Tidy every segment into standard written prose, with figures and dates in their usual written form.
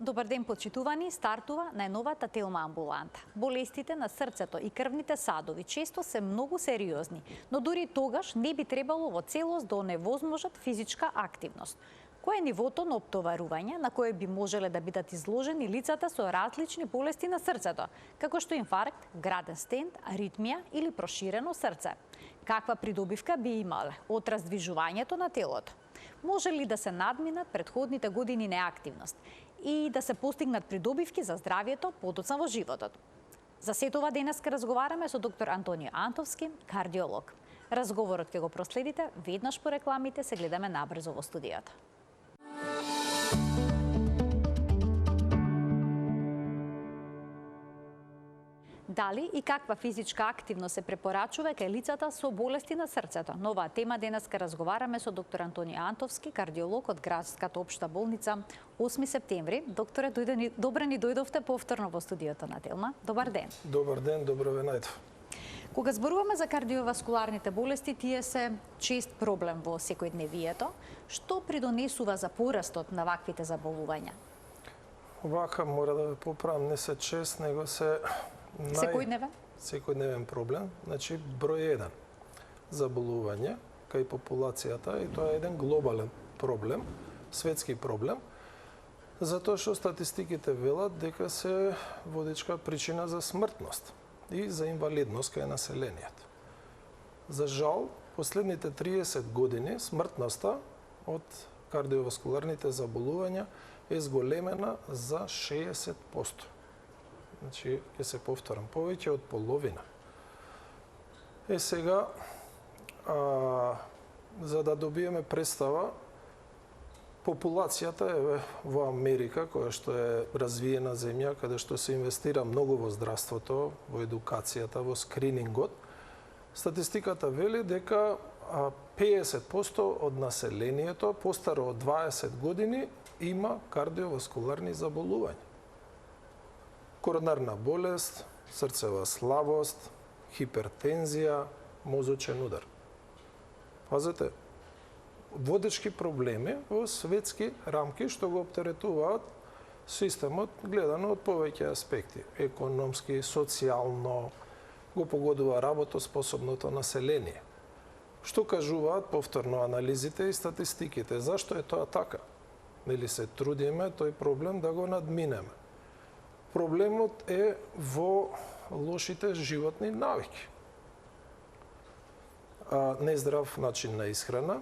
Добар ден, почитувани, стартува најновата Телма амбуланта. Болестите на срцето и крвните садови често се многу сериозни, но дури тогаш не би требало во целост да оневозможат физичка активност. Кој е нивото на оптоварување на кое би можеле да бидат изложени лицата со различни болести на срцето, како што инфаркт, граден стент, аритмија или проширено срце? Каква придобивка би имале од раздвижувањето на телото? Може ли да се надминат претходните години неактивност и да се постигнат придобивки за здравието подоцна во животот? За сето ова денеска разговараме со доктор Антонио Антовски, кардиолог. Разговорот ќе го проследите веднаш по рекламите, се гледаме набрзо во студијата. Дали и каква физичка активност се препорачува кај лицата со болести на срцето? На оваа тема денеска разговараме со доктор Антонио Антовски, кардиолог од Градската општа болница 8 септември. Докторе, добре ни дојдовте повторно во студиото на Телма. Добар ден. Добар ден, добро ве најдов. Кога зборуваме за кардиоваскуларните болести, тие се чест проблем во секојдневието. Што придонесува за порастот на ваквите заболувања? Вака мора да ве поправам, не се чест, него се секојдневен проблем. Значи, број 1 заболување кај популацијата, и тоа е еден глобален проблем, светски проблем, затоа што статистиките велат дека се водечка причина за смртност и за инвалидност кај населението. За жал, последните 30 години смртноста од кардиоваскуларните заболувања е зголемена за 60%. Значи, ќе се повторам, повеќе од половина. Сега, за да добиеме представа, популацијата е во Америка, која што е развиена земја, каде што се инвестира многу во здравството, во едукацијата, во скринингот, статистиката вели дека 50% од населението постаро од 20 години има кардиоваскуларни заболувања. Коронарна болест, срцева слабост, хипертензија, мозочен удар. Пазете, водечки проблеми во светски рамки што го оптеретуваат системот гледано од повеќе аспекти. Економски, социјално, го погодува работоспособното население. Што кажуваат повторно анализите и статистиките? Зашто е тоа така? Нели се трудиме тој проблем да го надминеме? Проблемот е во лошите животни навики. Нездрав начин на исхрана,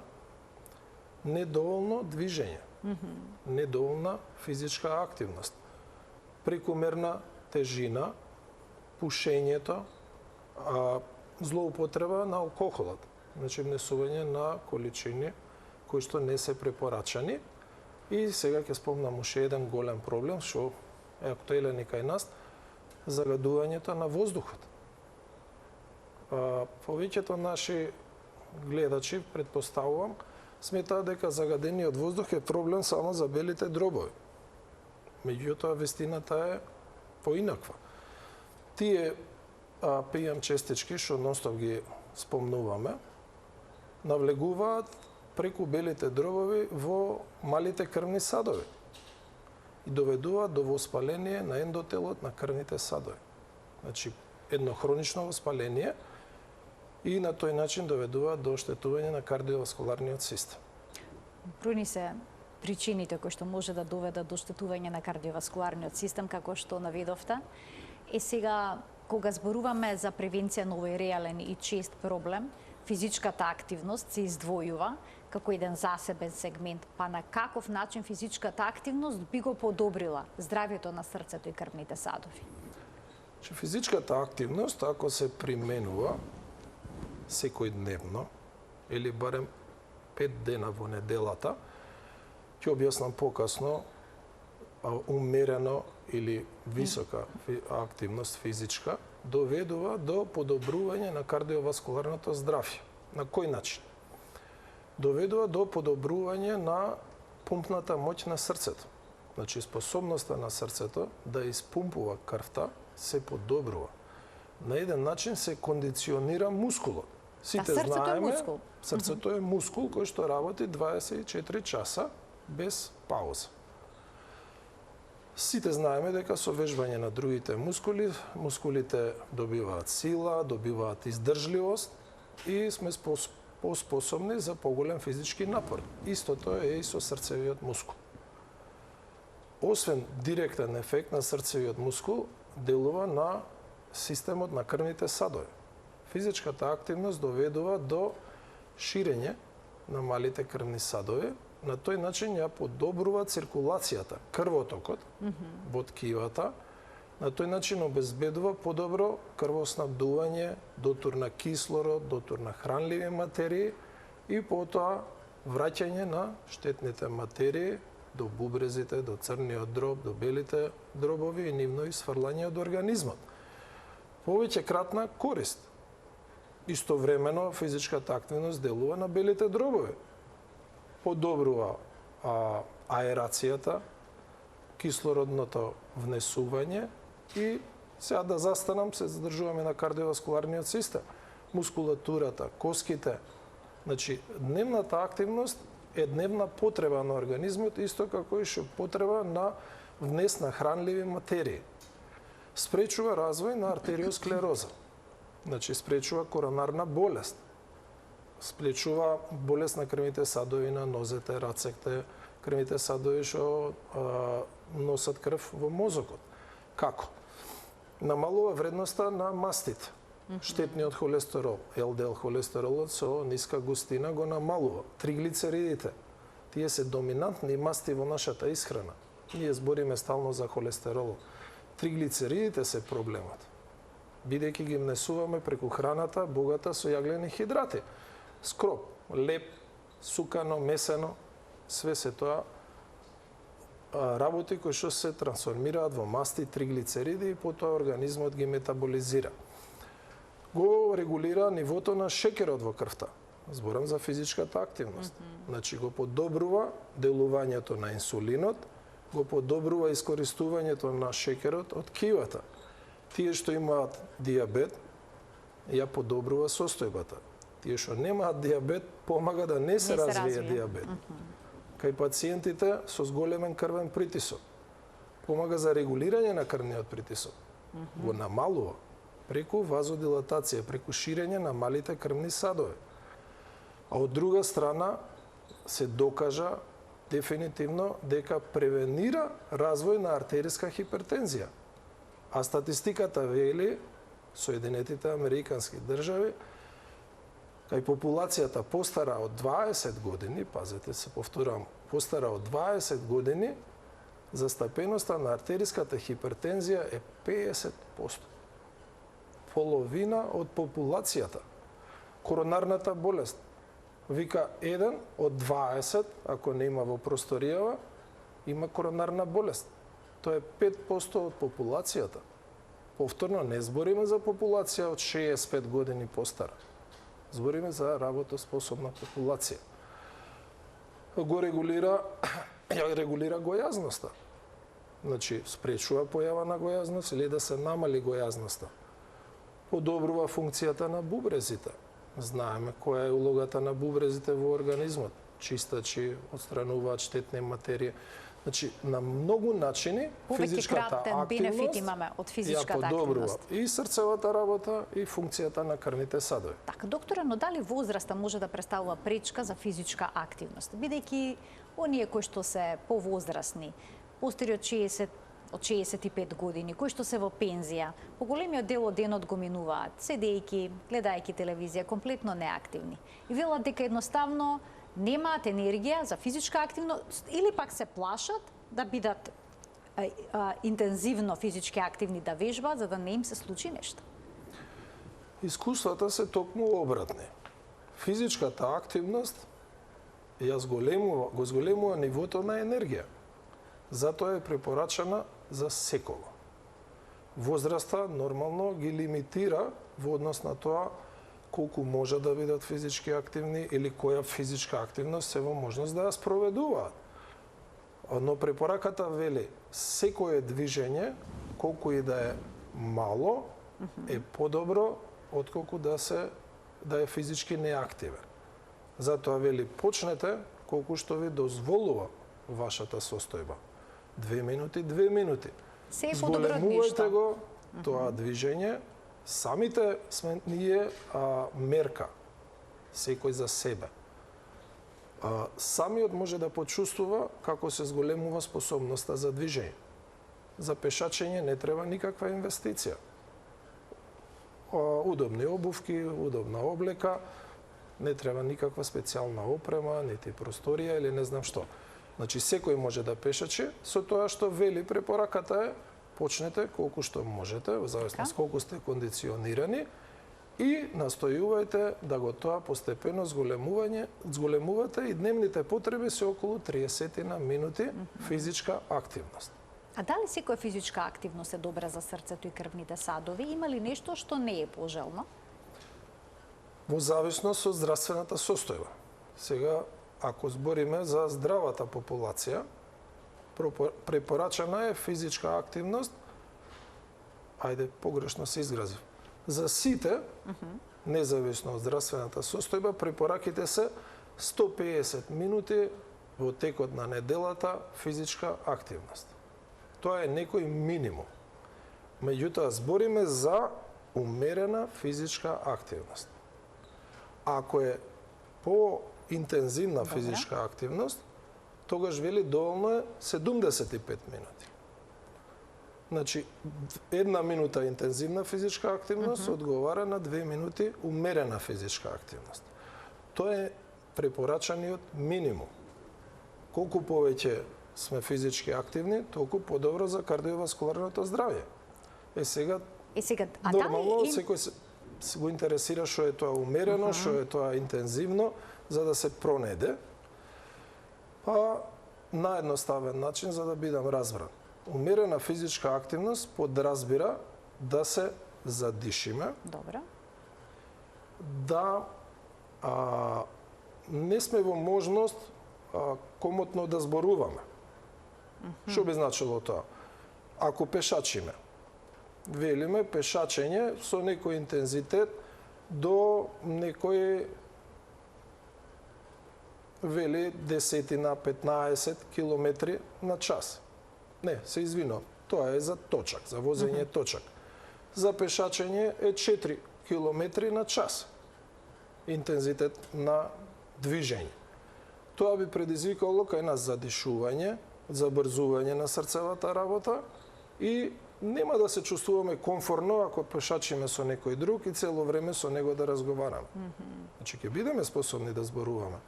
недоволно движење, недоволна физичка активност, прекумерна тежина, пушењето, злоупотреба на алкохолот, значи внесување на количини кои што не се препорачани. И сега ќе спомнам уште еден голем проблем што е актуелен и кај нас, загадувањето на воздухот. Повеќето наши гледачи, предпоставувам, сметаат дека загадениот воздух е проблем само за белите дробови. Меѓутоа, вистината е поинаква. Тие PM честички, што ностоп ги спомнуваме, навлегуваат преку белите дробови во малите крвни садови и доведуваат до воспаление на ендотелот на крвните садови. Значи, едно хронично воспаление и на тој начин доведуваат до оштетување на кардиоваскуларниот систем. Бројни се причините кои што може да доведат до оштетување на кардиоваскуларниот систем, како што наведовте. Сега, кога зборуваме за превенција на овој реален и чест проблем, физичката активност се издвојува како еден засебен сегмент, па на каков начин физичката активност би го подобрила здравието на срцето и крвните садови? Физичката активност, ако се применува секојдневно, или барем 5 дена во неделата, ќе објаснам покасно, умерено или висока активност физичка, доведува до подобрување на кардиоваскуларното здравје. На кој начин? Доведува до подобрување на пумпната моќ на срцето. Значи, способноста на срцето да испумпува крвта се подобрува. На еден начин се кондиционира мускулот. Сите знаеме, срцето е мускул кој што работи 24 часа без пауза. Сите знаеме дека со вежбање на другите мускули, мускулите добиваат сила, добиваат издржливост и сме поспособни за поголем физички напор. Истото е и со срцевиот мускул. Освен директен ефект на срцевиот мускул, делува на системот на крвните садови. Физичката активност доведува до ширење на малите крвни садови. На тој начин ја подобрува циркулацијата, крвотокот во ткивата. На тој начин обезбедува подобро крвоснабдување, дотур на кислород, дотур на хранливи материи и потоа враќање на штетните материи до бубрезите, до црниот дроб, до белите дробови и нивно исфрлање од организмот. Повеќе кратна корист. Истовремено физичката активност делува на белите дробови. Подобрува аерацијата, кислородното внесување и сега да застанам, се задржуваме на кардиоваскуларниот систем, мускулатурата, коските. Значи, дневната активност е дневна потреба на организмот, исто како и што потреба на внес на хранливи материи. Спречува развој на артериосклероза. Значи, спречува коронарна болест. Спречува болест на крвните садови на нозете, рацете, крвните садови што носат крв во мозокот. Како? Намалува вредноста на мастите. Штетниот холестерол, ЛДЛ холестеролот со ниска густина го намалува. Триглицеридите, тие се доминантни масти во нашата исхрана. Ние збориме стално за холестерол. Триглицеридите се проблемот. Бидејќи ги внесуваме преку храната богата со јаглени хидрати. Скроп, леп, сукано, месено, све се тоа работи кои што се трансформираат во масти, триглицериди и потоа организмот ги метаболизира. Го регулира нивото на шекерот во крвта. Зборам за физичката активност. Значи го подобрува делувањето на инсулинот, го подобрува искористувањето на шекерот од ткивата. Тие што имаат диабет, ја подобрува состојбата. Тие што немаат диабет, помага да не се развие диабет. Кај пациентите со зголемен крвен притисок. Помага за регулирање на крвниот притисок. Го намалува преку вазодилатација, преку ширење на малите крвни садови. А од друга страна се докажа дефинитивно дека превенира развој на артериска хипертензија. А статистиката вели, Соединетите Американски држави, кај популацијата постара од 20 години, пазете се, повторам, постара од 20 години, застапеноста на артериската хипертензија е 50%. Половина од популацијата. Коронарната болест, вика 1 од 20, ако не има во просторијава, има коронарна болест. Тоа е 5% од популацијата. Повторно, не збориме за популација од 65 години постара. Збориме за работоспособна популација. Го регулира гојазноста. Значи, спречува појава на гојазност или да се намали гојазноста. Подобрува функцијата на бубрезите. Знаеме која е улогата на бубрезите во организмот. Чистачи, отстрануваат штетни материи. Значи, на многу начини физичката активност имаме од физичката ја подобрува активност. и срцевата работа и функцијата на крвните садови. Така, докторе, но дали возраста може да представува пречка за физичка активност? Бидејќи оние кои што се повозрасни, постари од 65 години, кои што се во пензија, поголемиот дел од денот го минуваат, седејќи, гледајќи телевизија, комплетно неактивни. И велат дека едноставно немаат енергија за физичка активност или пак се плашат да бидат интензивно физички активни да вежбаат за да не им се случи нешто. Искуствата се токму обратни. Физичката активност го зголемува нивото на енергија. Затоа е препорачана за секој. Возраста нормално ги лимитира во однос на тоа колку може да бидат физички активни или која физичка активност се во можност да ја спроведуваат. Но препораката вели секое движење, колку и да е мало, е подобро отколку да е физички неактивен. Затоа вели почнете колку што ви дозволува вашата состојба. 2 минути, 2 минути. Се е подобро од Зголемувајте ништо. го тоа движење, самите сме ние мерка, секој за себе. Самиот може да почувствува како се зголемува способноста за движење. За пешачење не треба никаква инвестиција. Удобни обувки, удобна облека, не треба никаква специјална опрема, нити просторија или не знам што. Значи, секој може да пешачи, со тоа што вели препораката е, почнете колку што можете, во зависност колку сте кондиционирани, и настојувајте да го тоа постепено зголемувате и дневните потреби се околу 30 на минути физичка активност. А дали секоја физичка активност е добра за срцето и крвните садови? Има ли нешто што не е пожелно? Во зависност од здравствената состојба. Сега, ако збориме за здравата популација, препорачана е физичка активност, ајде, погрешно се изгразив. За сите, независно од здравствената состојба, препораките се 150 минути во текот на неделата физичка активност. Тоа е некој минимум. Меѓутоа, збориме за умерена физичка активност. Ако е по-интензивна физичка активност, тогаш вели доволно е 75 минути. Значи, 1 минута интензивна физичка активност одговара на 2 минути умерена физичка активност. Тоа е препорачаниот минимум. Колку повеќе сме физички активни, толку подобро за кардиоваскуларното здравје. Сега, нормално, секој се го интересира што е тоа умерено, што е тоа интензивно, за да се пронеде. Па, наедноставен начин за да бидам разбран. Умерена физичка активност подразбира да се задишиме, Добро. да не сме во можност комотно да зборуваме. Што би значило тоа? Ако пешачиме, велиме пешачење со некој интензитет до некој вели 10 на 15 километри на час. Не, се извинувам, тоа е за точак, за возење точак. За пешачење е 4 километри на час. Интензитет на движење. Тоа би предизвикало кај нас задишување, забрзување на срцевата работа и нема да се чувствуваме комфортно ако пешачиме со некој друг и цело време со него да разговараме. Значи, ќе бидеме способни да зборуваме.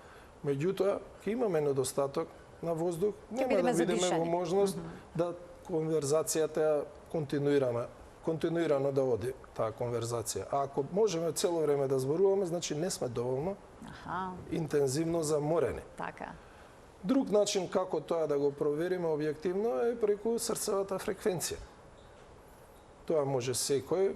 Меѓутоа, ќе имаме недостаток на воздух, нема да бидеме во можност да конверзацијата континуирано да оди таа конверзација. А ако можеме цело време да зборуваме, значи не сме доволно интензивно заморени. Така. Друг начин како тоа да го провериме објективно е преку срцевата фреквенција. Тоа може секој,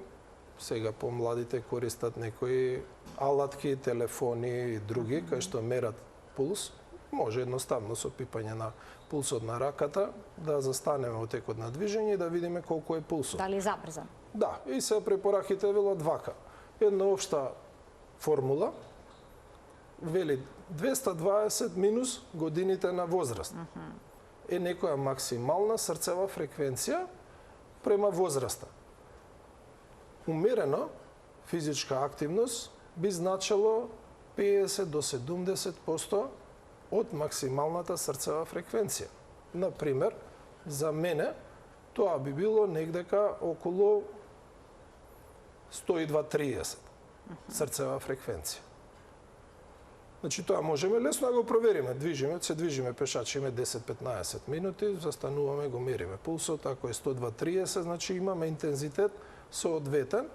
сега помладите користат некои алатки, телефони и други, кај што мерат пулс, може едноставно со пипање на пулсот на раката да застанеме во текот на движење и да видиме колку е пулсот. Дали е забрзан? Да, и се препораките велат вака. Една општа формула вели 220 минус годините на возраст. Е некоја максимална срцева фреквенција према возраста. Умерено физичка активност би значило 50 до 70% од максималната срцева фреквенција. Например, за мене тоа би било негдека околу 102-30 срцева фреквенција. Значи тоа можеме лесно да го провериме. Се движиме, пешачиме 10-15 минути, застануваме, го мериме пулсот, ако е 102-30, значи имаме интензитет соодветен.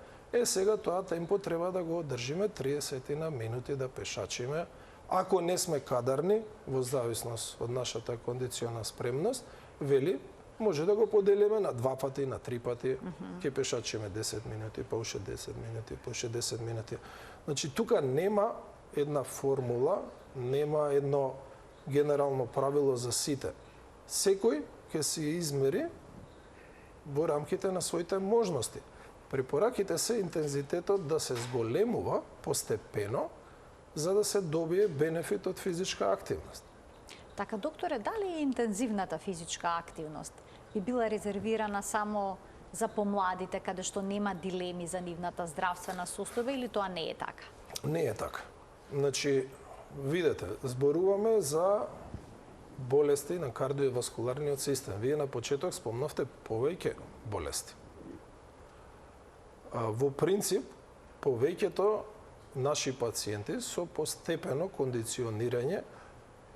Сега тоа темпо треба да го одржиме 30 на минути да пешачиме. Ако не сме кадарни, во зависност од нашата кондициона спремност, вели, може да го поделиме на 2 пати, на 3 пати. Ке пешачиме 10 минути, па уште 10 минути, па уште 10 минути. Значи, тука нема една формула, нема едно генерално правило за сите. Секој ќе се измери во рамките на своите можности. Препораките се интензитетот да се зголемува постепено, за да се добие бенефит од физичка активност. Така, докторе, дали интензивната физичка активност би била резервирана само за помладите, каде што нема дилеми за нивната здравствена состојба, или тоа не е така? Не е така. Значи, видете, зборуваме за болести на кардиоваскуларниот систем. Вие на почеток спомнавте повеќе болести. Во принцип, повеќето наши пациенти со постепено кондиционирање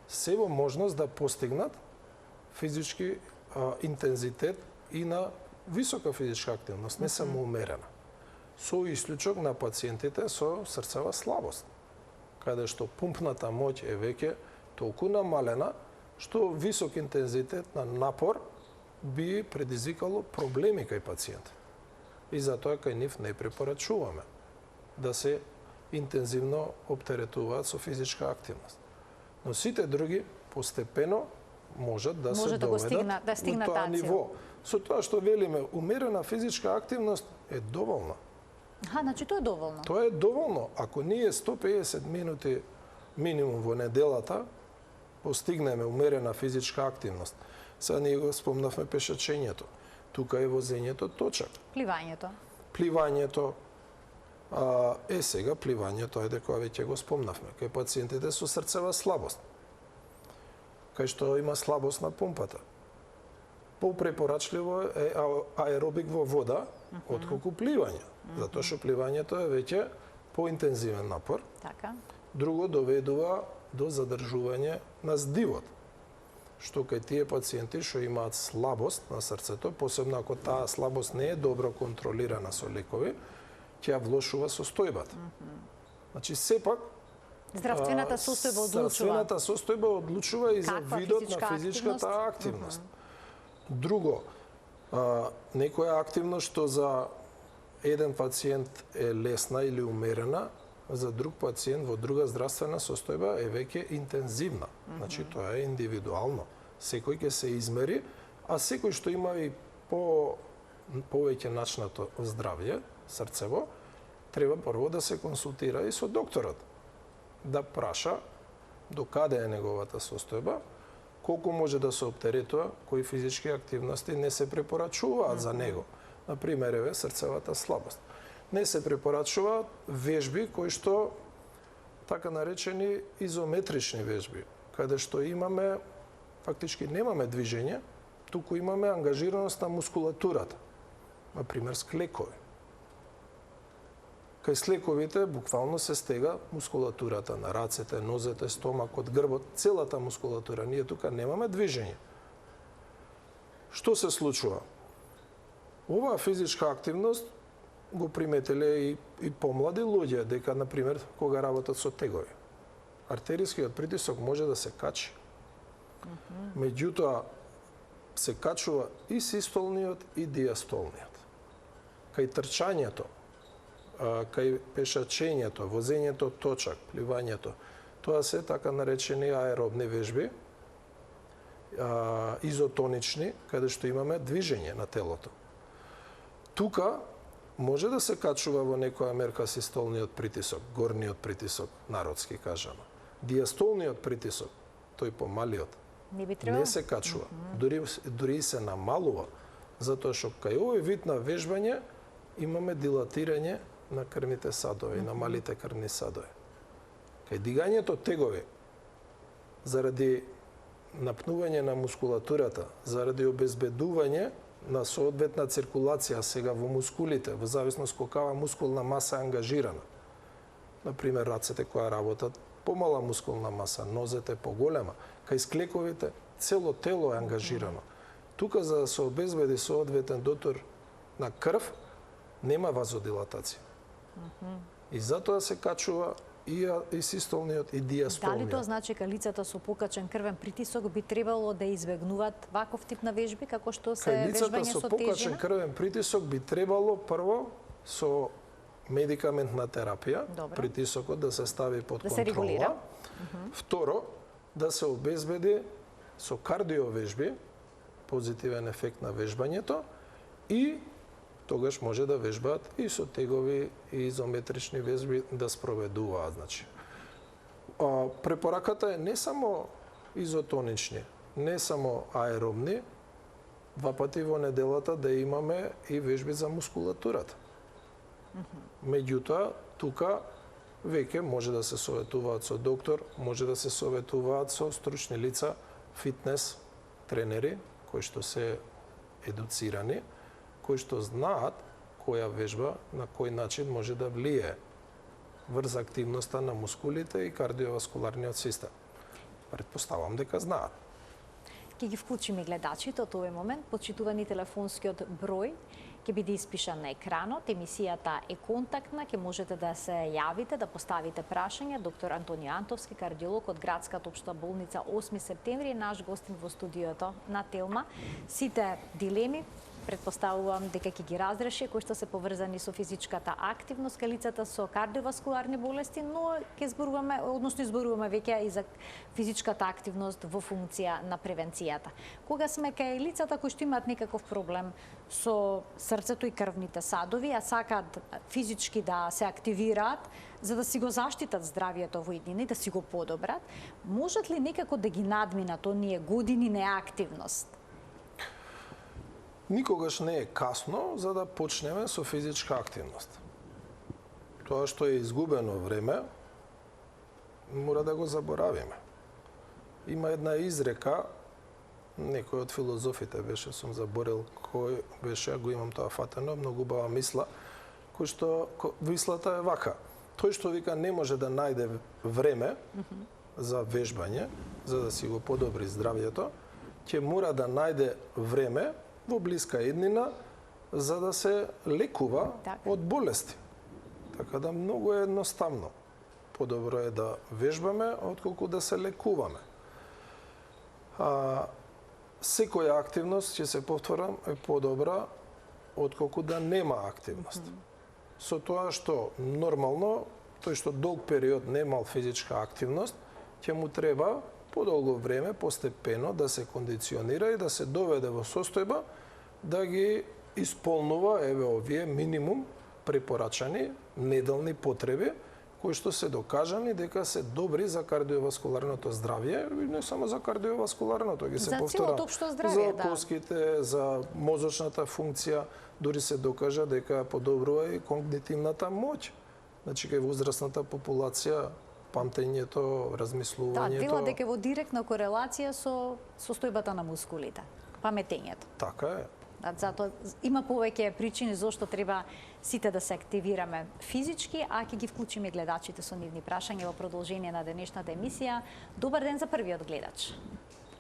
се во можност да постигнат физички интензитет и на висока физичка активност, не само умерена. Со исклучок на пациентите со срцева слабост, каде што пумпната моќ е веќе толку намалена, што висок интензитет на напор би предизвикало проблеми кај пациент. И затоа кај нив не препорачуваме да се интензивно оптеретуваат со физичка активност. Но сите други постепено можат да се доведат да стигнат до тоа таа ниво. Со тоа што велиме, умерена физичка активност е доволна. Значи тоа е доволно. Тоа е доволно. Ако ние 150 минути минимум во неделата постигнеме умерена физичка активност, сега ние го спомнавме пешачењето, тука е возењето точак. Пливањето. Сега пливањето, ајде кога веќе го спомнавме, кај пациентите со срцева слабост, кај што има слабост на пумпата. Попрепорачливо е аеробик во вода, отколку пливање, затоа што пливањето е веќе поинтензивен напор. Така. Друго, доведува до задржување на здивот, што кај тие пациенти што имаат слабост на срцето, посебно ако таа слабост не е добро контролирана со лекови, ќе влошува состојбата. Значи, сепак, здравствената состојба одлучува. Здравствената состојба одлучува и за видот на физичката активност. Друго, некоја активност што за еден пациент е лесна или умерена, за друг пациент во друга здравствена состојба е веќе интензивна. Значи, тоа е индивидуално. Секој ќе се измери, а секој што има и повеќе начнато здравје, срцево, треба прво да се консултира и со докторот, да праша до каде е неговата состојба, колку може да се оптеретува, кои физички активности не се препорачуваат за него. Например, еве срцевата слабост. Не се препорачуваат вежби кои што така наречени изометрични вежби, каде што имаме фактички немаме движење, туку имаме ангажираност на мускулатурата. Например, склекови. Кај слековите буквално се стега мускулатурата на рацете, нозете, стомакот, грбот, целата мускулатура. Ние тука немаме движење. Што се случува? Оваа физичка активност го приметиле и помлади луѓе, дека, например, кога работат со тегови. Артерискиот притисок може да се качи. Меѓутоа, се качува и систолниот и диастолниот. Кај трчањето, кај пешачењето, возењето точак, пливањето, тоа се така наречени аеробни вежби, изотонични, каде што имаме движење на телото. Тука може да се качува во некоја мерка систолниот притисок, горниот притисок, народски кажано. Диастолниот притисок, тој помалиот, не се качува, дури се намалува, затоа што кај овој вид на вежбање имаме дилатирање на крвните садови, на малите крвни садови. Кај дигањето тегови, заради напнување на мускулатурата, заради обезбедување на соодветна циркулација сега во мускулите, во зависност колкава мускулна маса е ангажирана. Например, рацете кои работат помала мускулна маса, нозете поголема, кај склековите цело тело е ангажирано. Тука за да се обезбеди соодветен дотор на крв, нема вазодилатација. И затоа се качува и систолниот и диастолниот. Дали тоа значи кај лицата со покачен крвен притисок би требало да избегнуваат ваков тип на вежби, како што се вежбање со тежина? Кај лицата со покачен крвен притисок би требало прво со медикаментна терапија, притисокот да се стави под контрола. Да се регулира. Второ, да се обезбеди со кардиовежби, позитивен ефект на вежбањето, и тогаш може да вежбаат и со тегови и изометрични вежби да спроведуваат. Значи, препораката е не само изотонични, не само аеробни, 2 пати во неделата да имаме и вежби за мускулатурата. Меѓутоа, тука веќе може да се советуваат со доктор, може да се советуваат со стручни лица, фитнес тренери, кои што се едуцирани, кои што знаат која вежба на кој начин може да влие врз активноста на мускулите и кардиоваскуларниот систем. Предпоставам дека знаат. Ќе ги вклучиме гледачите од овој момент. Почитувани, телефонскиот број ќе биде испишан на екранот. Емисијата е контактна, ќе можете да се јавите, да поставите прашања. Доктор Антонио Антовски, кардиолог од Градската општа болница 8 септември, е наш гостин во студиото на Телма. Сите дилеми предпоставувам дека ќе ги разреши, кои што се поврзани со физичката активност кај лицата со кардиоваскуларни болести, но ќе зборуваме, односно изборуваме веќе и за физичката активност во функција на превенцијата. Кога сме кај лицата кои што имаат некаков проблем со срцето и крвните садови, а сакаат физички да се активираат, за да си го заштитат здравието во иднина и да си го подобрат, можат ли некако да ги надминат оние години неактивност? Никогаш не е касно за да почнеме со физичка активност. Тоа што е изгубено време, мора да го заборавиме. Има една изрека, некој од филозофите беше, сум заборел кој беше, го имам тоа фатено, многу убава мисла, кој што мислата е вака. Тој што вика не може да најде време за вежбање, за да си го подобри здравието, ќе мора да најде време во блиска иднина за да се лекува од болести. Така да многу е едноставно. Подобро е да вежбаме отколку да се лекуваме. Секоја активност, ќе се повторам, е подобра отколку да нема активност. Со тоа што нормално, тој што долг период немал физичка активност, ќе му треба подолго време, постепено, да се кондиционира и да се доведе во состојба да ги исполнува овие минимум препорачани неделни потреби, кои што се докажани дека се добри за кардиоваскуларното здравје, и не само за кардиоваскуларното, ги се повтора за коските, за мозочната функција, дури се докажа дека подобрува и когнитивната моќ. Значи, кај возрастната популација памтењето, размислувањето... Да, дела дека во директна корелација со состојбата на мускулите, паметењето. Така е. Затоа има повеќе причини зошто треба сите да се активираме физички, а ќе ги вклучиме гледачите со нивни прашања во продолжение на денешната емисија. Добар ден за првиот гледач.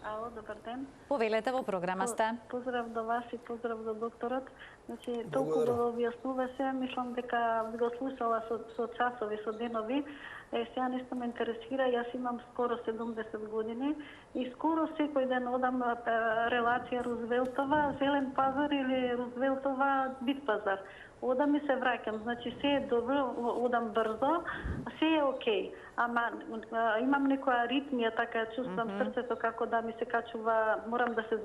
Ало, добар ден. Повелете, во програма сте. Поздрав до вас и поздрав до докторот. Значи, толку го објаснува се, мислам дека го слушала со часови, со денови. Сега нешто ме интересира, јас имам скоро 70 години и скоро секој ден одам релација Рузвелтова, Зелен пазар или Рузвелтова Бит пазар. Одам и се враќам, значи се е добро, одам брзо, се е окей. Ама имам некоја аритмија, така чувствам срцето како да ми се качува, морам да се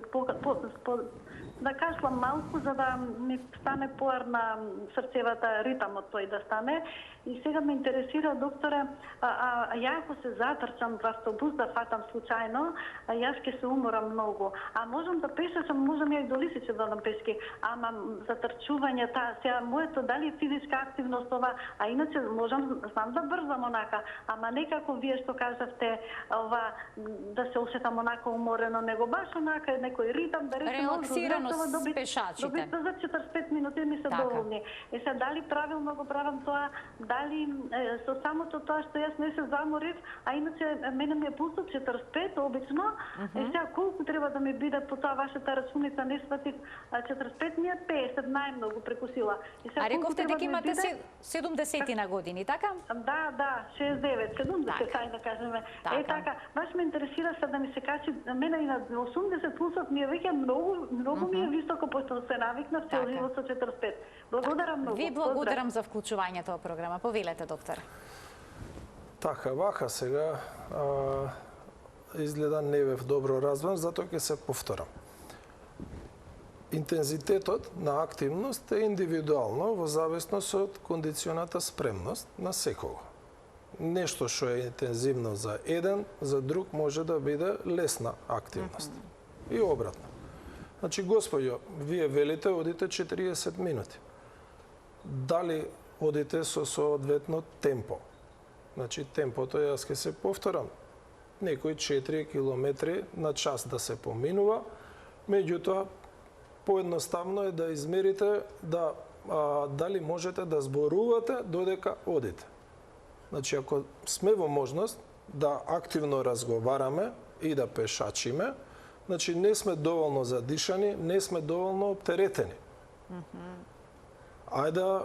да кашлам малку за да ми стане поарна срцевата ритамот тој да стане. И сега ме интересира, докторе, ја ако се затрчам во автобус да фатам случајно, јас ќе се уморам многу. А можам да пешачам, можам ја и до Лисиче да одам пешки. Ама затрчување, сега моето дали е физичка активност ова, а иначе можам, знам да брзам онака, ама некако вие што кажавте, ова да се осетам онака уморено, него баш онака некој ритам, да речем, релаксирано с пешачите. Добитно за 45 минути ми се доволни. Сега дали правилно го правам тоа, дали со самото тоа што јас не се заморив, а иначе мене ми е пулсот 45 обично, сега колку треба да ми биде по тоа вашата рачуница, не сватив 45 ми е 50 најмногу прекусила. А рековте дека имате 70 на години, така? Да, 69, 70, тај да кажеме. Така, баш ме интересира се да ми се качи, мене и на 80 пулсот ми е веќе многу ми е високо, пошто се навикнав цел живот со 45. Благодарам многу. Ви благодарам за вклучувањето во програма. Повелете, доктор. Така, вака сега изгледа не бев добро разбран, затоа ќе се повторам. Интензитетот на активност е индивидуално во зависност од кондиционата спремност на секого. Нешто што е интензивно за еден, за друг може да биде лесна активност. И обратно. Значи, господјо, вие велите одите 40 минути. Дали одите со соодветно темпо? Значи, темпото, јас ке се повторам, некои 4 км на час да се поминува, меѓутоа, поедноставно е да измерите дали можете да зборувате додека одите. Значи, ако сме во можност да активно разговараме и да пешачиме, значи не сме доволно задишани, не сме доволно оптеретени. Ајде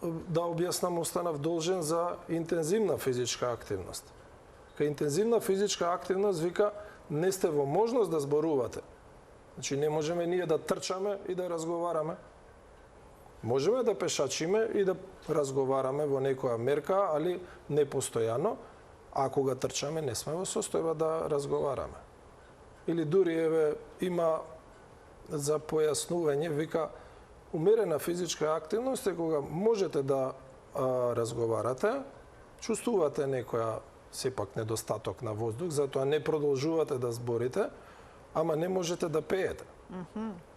да објаснам, останав должен за интензивна физичка активност. Кај интензивна физичка активност вика не сте во можност да зборувате. Значи не можеме ние да трчаме и да разговараме. Можеме да пешачиме и да разговараме во некоја мерка, али не постојано, а кога трчаме не сме во состојба да разговараме. Или дури има за појаснување, вика умерена физичка активност е кога можете да разговарате, чувствувате некоја сепак недостаток на воздух, затоа не продолжувате да зборите, ама не можете да пеете.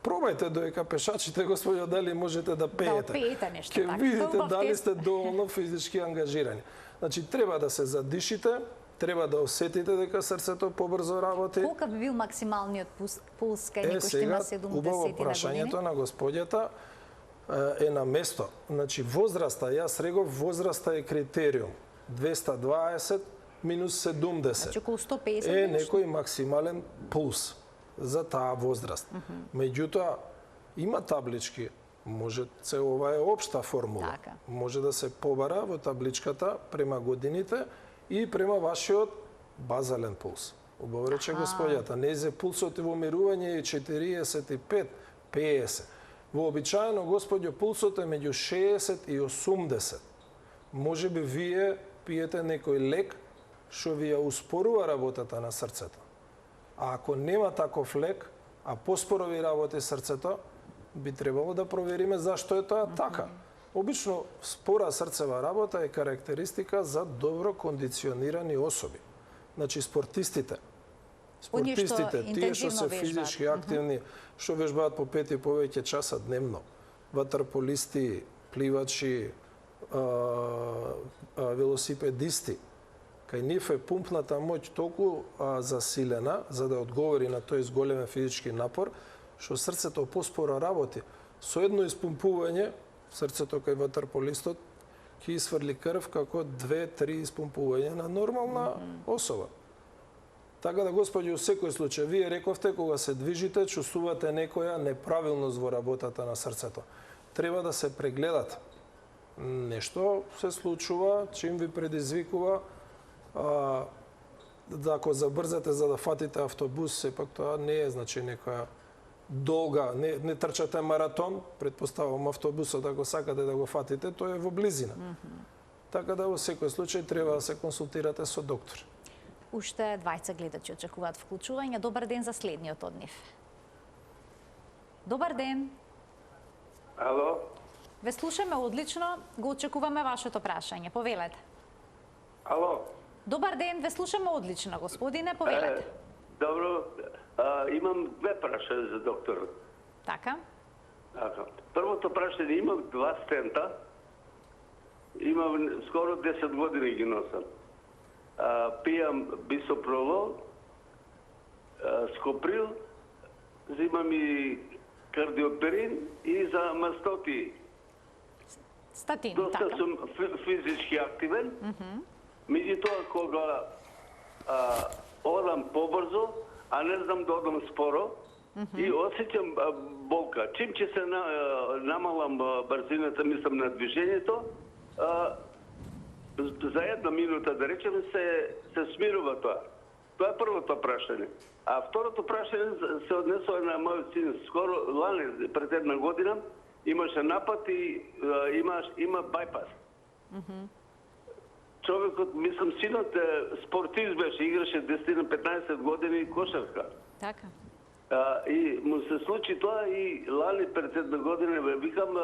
Пробајте додека пешачите, господјо, дали можете да пеете. Да опеете нешто така. Ке видите дали тест. сте доволно физички ангажирани. Значи, треба да се задишите, треба да осетите дека срцето побрзо работи. Колка би бил максималниот пулс кај некој што има 70 убаво на прашањето години? на господјата е на место. Значи, возраста, јас реков, возраста е критериум. 220 минус 70. Значи, околу 150 е нешто? некој максимален пулс за таа возраст. Меѓутоа, има таблички, може ова е општа формула. Така. Може да се побара во табличката према годините и према вашиот базален пулс. Убаво рече господјата, незе пулсот во умирување е 45-50. Вообичаено, господјо, пулсот е меѓу 60 и 80. Може би вие пиете некој лек што ви ја успорува работата на срцето. А ако нема таков лек, а поспоро ви работи срцето, би требало да провериме зашто е тоа така. Обично, спора срцева работа е карактеристика за добро кондиционирани особи. Значи, спортистите, тие што се интензивно физички активни, што вежбаат по 5 и повеќе часа дневно, ватерполисти, пливачи, велосипедисти, кај нив е пумпната моќ толку засилена за да одговори на тој зголемен физички напор, што срцето поспоро работи. Со едно испумпување, срцето кај ватерполистот ќе isfrли крв како 2-3 испумпувања на нормална особа. Така да, господи, во секој случај, вие рековте, кога се движите, чувствувате некоја неправилност во работата на срцето. Треба да се прегледат. Нешто се случува, чим ви предизвикува да ако забрзате за да фатите автобус, сепак тоа не е значи некоја долга, не трчате маратон, предпоставам автобусот ако сакате да го фатите, тој е во близина. Така да во секој случај треба да се консултирате со доктор. Уште двајца гледачи очекуваат вклучување. Добар ден за следниот од нив. Добар ден. Ало? Ве слушаме одлично, го очекуваме вашето прашање. Повелете. Ало? Добар ден, ве слушаме одлично, господине, повелете. Добро, имам две прашања за доктор. Така? Првото прашање, имам 2 стента. Имам скоро 10 години ги носам. Пијам бисопролол, скоприл, взимам и кардиоперин и за мастоти. Статин, Доста така. сум физички активен. Меѓутоа, кога одам побрзо, а не знам да одам споро, и осеќам болка. Чим че се намалам брзината, мислам, на движењето, за 1 минута, да речем, се смирува тоа. Тоа е првото прашање. А второто прашање се однесува на мојот син. Скоро, лани, пред 1 година, имаше напад и има байпас. Човекот, мислам, синот спортист беше, играше 10-15 години кошарка. Така. И му се случи тоа и лани пред 1 година, викам,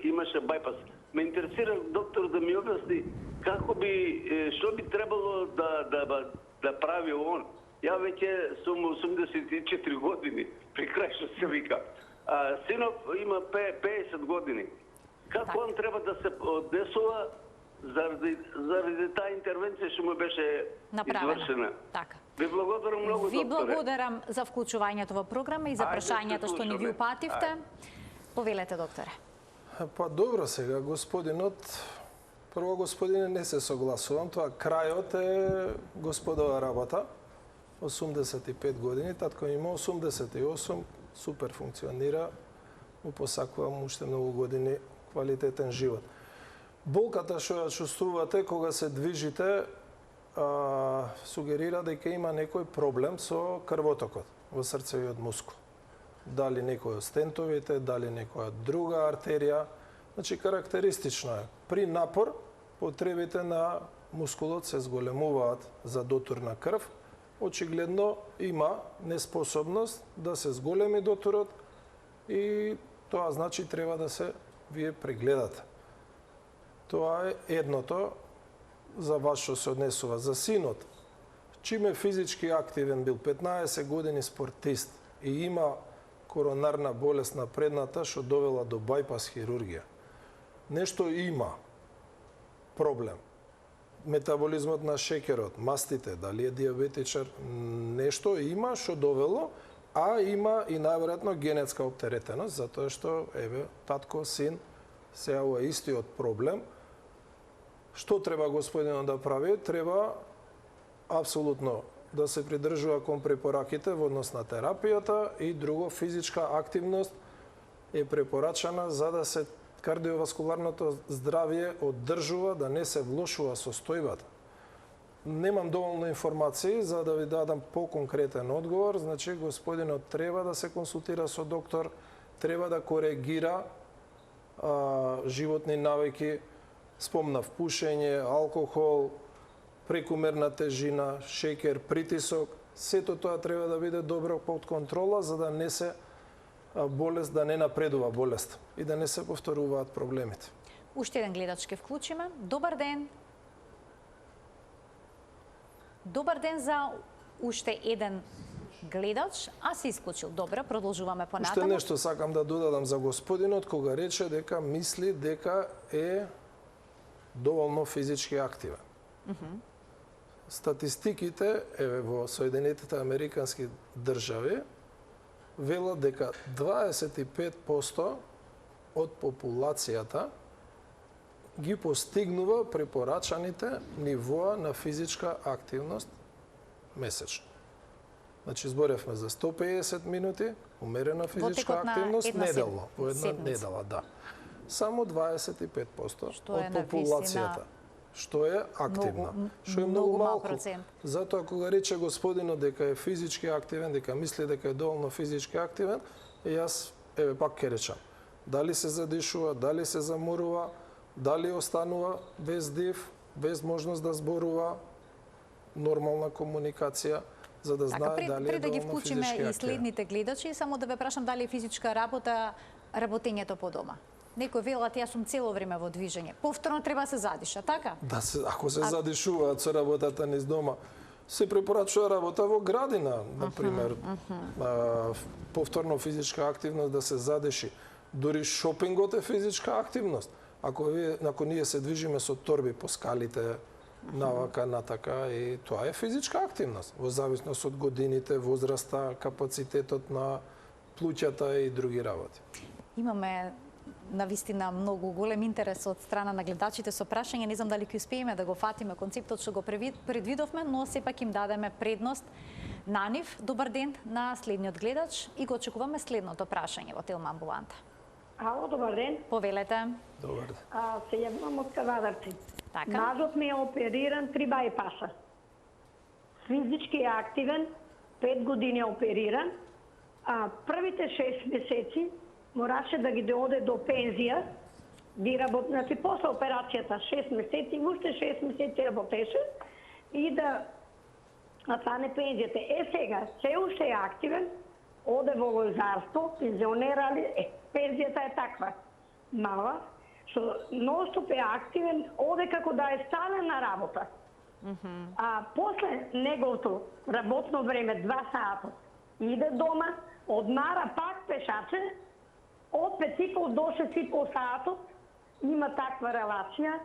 имаше байпас. Ме интересира, доктор, да ми објасни како би, што би требало да прави он? Ја веќе сум 84 години, при крај што се вика. А синов има 50 години. Како он треба да се однесува заради таа интервенција што му беше извршена? Така. Ви благодарам многу, Ви докторе. благодарам за вклучувањето во програма и за прашањата што ни ги упативте. Повелете, докторе. Па добро сега, господинот, прво господине не се согласувам, тоа крајот е господова работа, 85 години, татко има 88, супер функционира, му посакувам уште многу години квалитетен живот. Болката што ја чувствувате кога се движите, сугерира дека има некој проблем со крвотокот во срцевиот мускул. Дали некој од стентовите, дали некоја друга артерија. Значи, карактеристично е. При напор, потребите на мускулот се зголемуваат за дотур на крв. Очигледно има неспособност да се зголеми дотурот и тоа значи треба да се вие прегледате. Тоа е едното за вас што се однесува. За синот, чим е физички активен, бил 15 години спортист и има коронарна болест на предната што довела до бајпас хирургија. Нешто има проблем. Метаболизмот на шекерот, мастите, дали е диабетичар, нешто има што довело, а има и најверојатно генетска оптеретеност, затоа што, еве, татко, син, се јавува истиот проблем. Што треба господинот да прави? Треба апсолутно да се придржува кон препораките во однос на терапијата и друго, физичка активност е препорачана за да се кардиоваскуларното здравје оддржува, да не се влошува состојбата. Немам доволно информации за да ви дадам по-конкретен одговор, значи господинот треба да се консултира со доктор, треба да коригира животни навики, спомнав пушење, алкохол, прекумерна тежина, шекер, притисок, сето тоа треба да биде добро под контрола за да не се болест, да не напредува болест и да не се повторуваат проблемите. Уште еден гледач ке вклучиме. Добар ден. Добар ден за уште еден гледач, а се исклучил. Добро, продолжуваме понатаму. Уште нешто сакам да додадам за господинот кога рече дека мисли дека е доволно физички активен. Статистиките еве во Соединетите Американски држави велат дека 25% од популацијата ги постигнува препорачаните нивоа на физичка активност месечно. Значи, зборевме за 150 минути, умерена физичка активност неделно, во една недела, да. Само 25% од популацијата, што е активна, што е многу малку. Затоа кога рече господинот дека е физички активен, дека мисли дека е доволно физички активен, јас еве пак ќе речам, дали се задишува, дали се заморува, дали останува без див, без можност да зборува, нормална комуникација, за да знае дали е пред да ги доволно вклучиме физички и активен. следните гледачи, само да ве прашам дали е физичка работа работењето по дома. Некој велат, јас сум цело време во движење. Повторно треба да се задиша, така? Да се, ако се задишуваат со работата низ дома, се препорачува работа во градина, например, повторно физичка активност да се задиши. Дори шопингот е физичка активност. Ако ние се движиме со торби по скалите, навака, натака, и тоа е физичка активност. Во зависност од годините, возраста, капацитетот на плуќата и други работи. Имаме навистина многу голем интерес од страна на гледачите со прашање. Не знам дали ќе успееме да го фатиме концептот што го предвидовме, но сепак им дадеме предност на нив. Добар ден на следниот гледач и го очекуваме следното прашање во Телма амбуланта. Ало, добар ден. Повелете. Добар ден. Се јавувам од Кавадарци. Така. Мажот ми е опериран 3 бајпаса. Физички е активен, 5 години е опериран, а првите 6 месеци мораше да ги оде до пензија, значи после операцијата 6 месеци, уште 6 месеци работеше и да стане пензијата. Сега, се уште е активен, оде во лозарство, пензионера, пензијата е таква, мала, што ностоп е активен, оде како да е стален на работа. А после неговото работно време 2 сата иде дома, одмара пак пешаче, од 5,5 до 6,5 сатот има таква релација.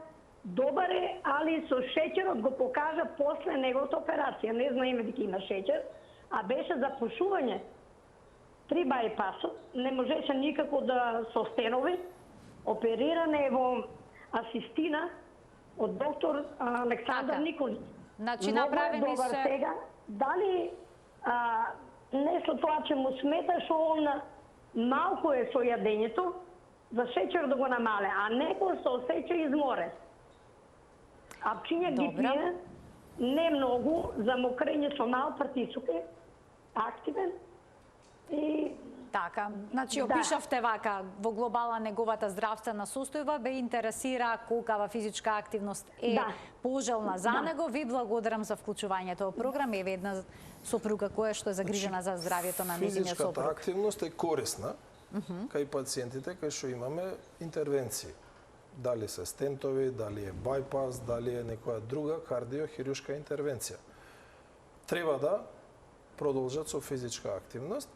Добар е, али со шеќерот го покажа после неговата операција. Не знаеме дека има шеќер, а беше запушување 3 бајпасот, не можеше никако да со стенови. Опериран е во асистина од доктор Александар Николич. Значи направени се... Сега, дали нешто тоа че му смета што он малку е со јадењето, за шеќер да го намале, а некој се осеќа изморен. Апчиња ги пие, не многу, за мокрење со мал партицук е активен и Така, значи опишавте вака во глобала неговата здравствена состојба, бе интересира колкава физичка активност е пожелна за него. Ви благодарам за вклучувањето во програм. Еве една сопруга која што е загрижена за здравјето на нејзиниот сопруг. Физичката активност е корисна кај пациентите кај што имаме интервенции. Дали се стентови, дали е бајпас, дали е некоја друга кардиохируршка интервенција. Треба да продолжат со физичка активност.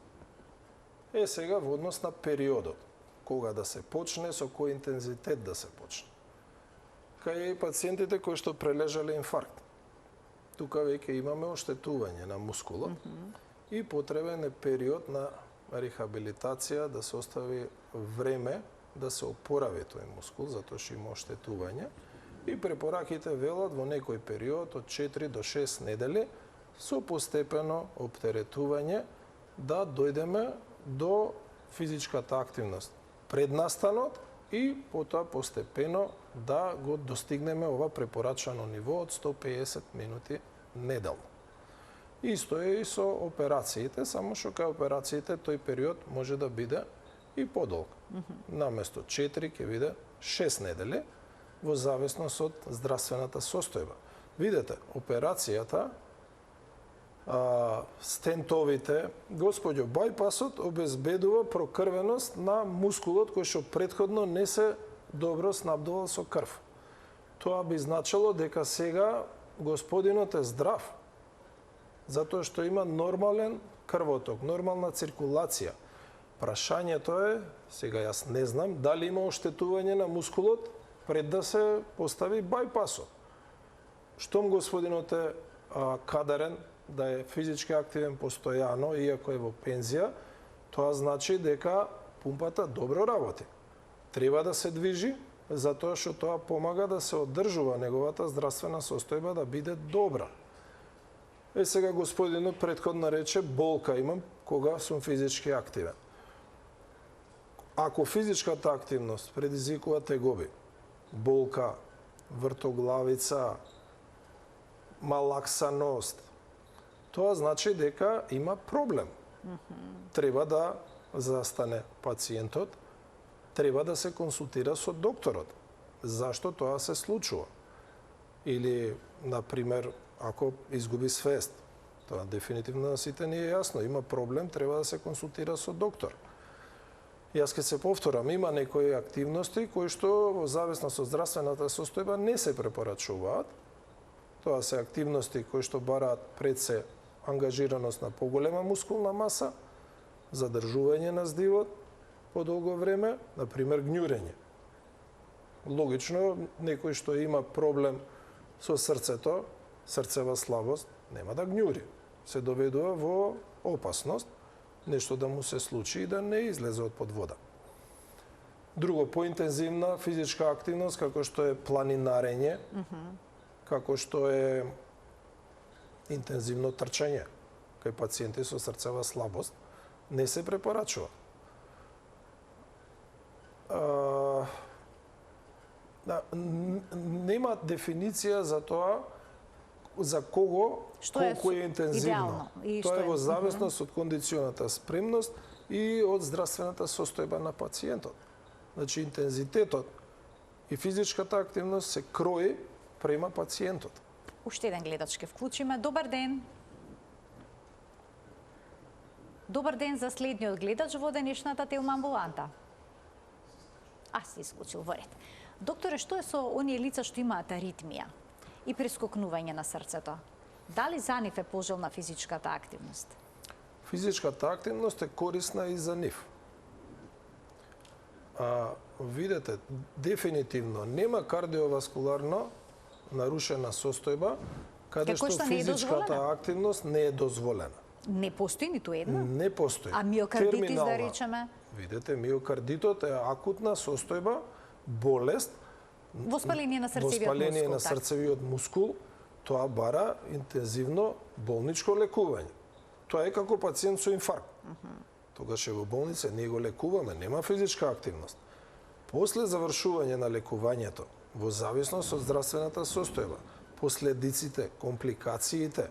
Е сега во однос на периодот, кога да се почне, со кој интензитет да се почне. Кај пациентите кои што прележале инфаркт, тука веќе имаме оштетување на мускулот и потребен е период на рехабилитација, да се остави време да се опорави тој мускул, затоа што има оштетување. И препораките велат во некој период од 4 до 6 недели со постепено оптеретување да дојдеме до физичката активност пред настанот и потоа постепено да го достигнеме ова препорачано ниво од 150 минути неделно. Исто е и со операциите, само што кај операциите тој период може да биде и подолг. Наместо 4 ќе биде 6 недели во зависност од здравствената состојба. Видете, операцијата, стентовите, господјо, бајпасот обезбедува прокрвеност на мускулот кој што претходно не се добро снабдувал со крв. Тоа би значило дека сега господинот е здрав, затоа што има нормален крвоток, нормална циркулација. Прашањето е, сега јас не знам, дали има оштетување на мускулот пред да се постави бајпасот. Штом господинот е кадарен, да е физички активен постојано, иако е во пензија, тоа значи дека пумпата добро работи. Треба да се движи, затоа што тоа помага да се одржува неговата здравствена состојба да биде добра. Е сега господинот претходно рече болка имам кога сум физички активен. Ако физичката активност предизвикува тегоби, болка, вртоглавица, малаксаност, тоа значи дека има проблем. Треба да застане пациентот, треба да се консултира со докторот. Зашто тоа се случува? Или, например, ако изгуби свест, тоа дефинитивно на сите ни е јасно, има проблем, треба да се консултира со доктор. Јас ќе се повторам, има некои активности кои што во зависност од здравствената состојба не се препорачуваат. Тоа се активности кои што бараат пред се ангажираност на поголема мускулна маса, задржување на здивот подолго време, например гњурење. Логично, некој што има проблем со срцето, срцева слабост, нема да гњури. Се доведува во опасност, нешто да му се случи и да не излезе од под вода. Друго, поинтензивна физичка активност, како што е планинарење, како што е интензивно трчање кај пациенти со срцева слабост, не се препорачува. Нема дефиниција за тоа за кого колку е интензивно. Тоа е во зависност од кондиционата спремност и од здравствената состојба на пациентот. Значи, интензитетот и физичката активност се крои према пациентот. Уште еден гледач ке вклучиме. Добар ден. Добар ден за следниот гледач во денешната телма амбуланта. Се исклучил во ред. Докторе, што е со оние лица што имаат аритмија и прескокнување на срцето? Дали за нив е пожелна физичката активност? Физичката активност е корисна и за нив. Видете, дефинитивно нема кардиоваскуларно нарушена состојба каде што физичката активност не е дозволена. Не постои ниту една? Не постои. А миокардитис, да речеме? Видете, миокардитот е акутна состојба, болест, воспаление на срцевиот воспаление мускул. на срцевиот мускул, тоа бара интензивно болничко лекување. Тоа е како пациент со инфаркт. Тогаш е во болница, ние го лекуваме, нема физичка активност. После завршување на лекувањето, во зависност од здравствената состојба, последиците, компликациите,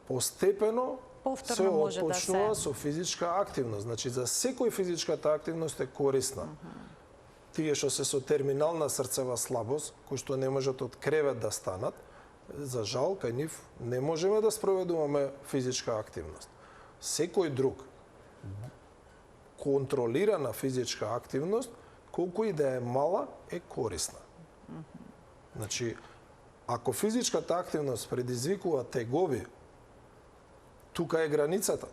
постепено Повторно се може да отпочнува се... со физичка активност. Значи, за секој физичката активност е корисна. Тие што се со терминална срцева слабост, кои што не можат од кревет да станат, за жал, кај нив не можеме да спроведуваме физичка активност. Секој друг контролирана физичка активност, колку и да е мала, е корисна. Значи, ако физичката активност предизвикува тегови, тука е границата.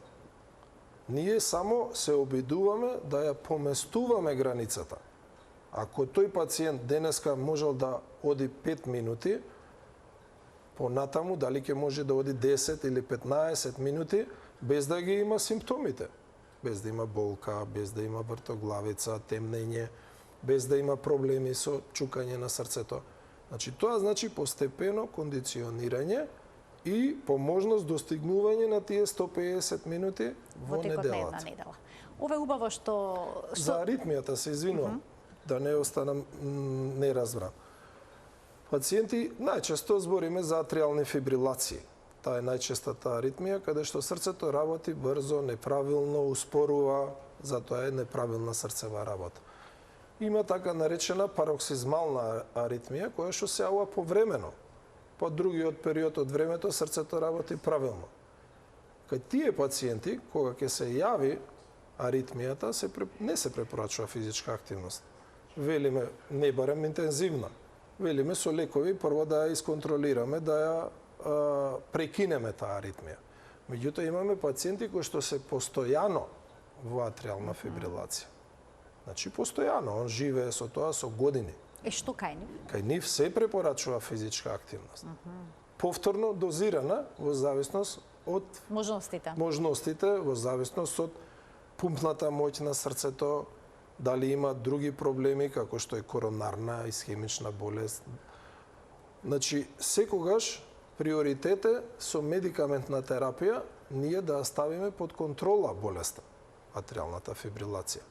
Ние само се обидуваме да ја поместуваме границата. Ако тој пациент денеска можел да оди 5 минути, понатаму дали ќе може да оди 10 или 15 минути без да ги има симптомите, без да има болка, без да има вртоглавица, темнење, без да има проблеми со чукање на срцето. Значи тоа значи постепено кондиционирање и по можност достигнување на тие 150 минути во неделата. недела. Ова е убаво што... За аритмијата се извинувам, да не останам неразбран. Пациенти најчесто збориме за атриални фибрилации. Таа е најчестата аритмија каде што срцето работи брзо, неправилно, успорува, затоа е неправилна срцева работа. Има така наречена пароксизмална аритмија која што се јавува повремено. По другиот период од времето срцето работи правилно. Кај тие пациенти, кога ќе се јави аритмијата, не се препорачува физичка активност. Велиме, не барем интензивна. Велиме со лекови прво да ја исконтролираме, да ја прекинеме таа аритмија. Меѓутоа имаме пациенти кои што се постојано во атриална фибрилација. Значи постојано, он живее со тоа со години. Што кај нив? Кај нив се препорачува физичка активност. Повторно дозирана во зависност од можностите, во зависност од пумпната моќ на срцето, дали има други проблеми како што е коронарна, исхемична болест. Значи, секогаш приоритет е со медикаментна терапија ние да ја ставиме под контрола болеста, атриалната фибрилација.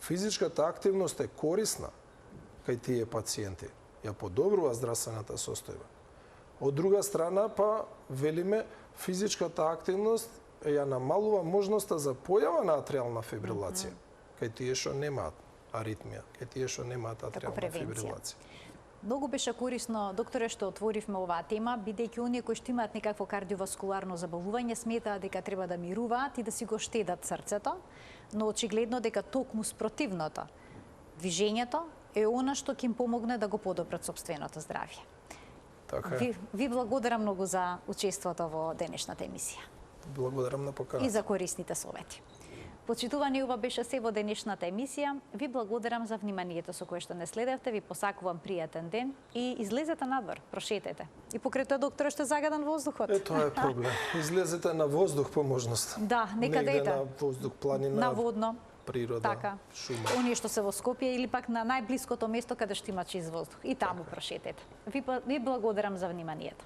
Физичката активност е корисна кај тие пациенти, ја подобрува здравствената состојба. Од друга страна, па, велиме, физичката активност ја намалува можноста за појава на атриална фибрилација, кај тие што немаат аритмија, кај тие што немаат атриална фибрилација. Многу беше корисно, докторе, што отворивме оваа тема, бидејќи оние кои што имаат некакво кардиоваскуларно заболување сметаат дека треба да мируваат и да си го штедат срцето, но очигледно дека токму спротивното, движењето е она што ќе им помогне да го подобрат сопственото здравје. Така е. Ви благодарам многу за учеството во денешната емисија. Благодарам на поканата. И за корисните совети. Почитувани, ова беше се во денешната емисија. Ви благодарам за вниманието со кое што не следевте. Ви посакувам пријатен ден и излезете надвор, прошетете. И покрај тоа, докторе, што загадан воздухот. Тоа е проблем. Излезете на воздух по можност. Да, некаде на воздух, планина, на водно, природа, така, шума. Оние што се во Скопје или пак на најблиското место каде што има чист воздух. И таму прошетете. Ви благодарам за вниманието.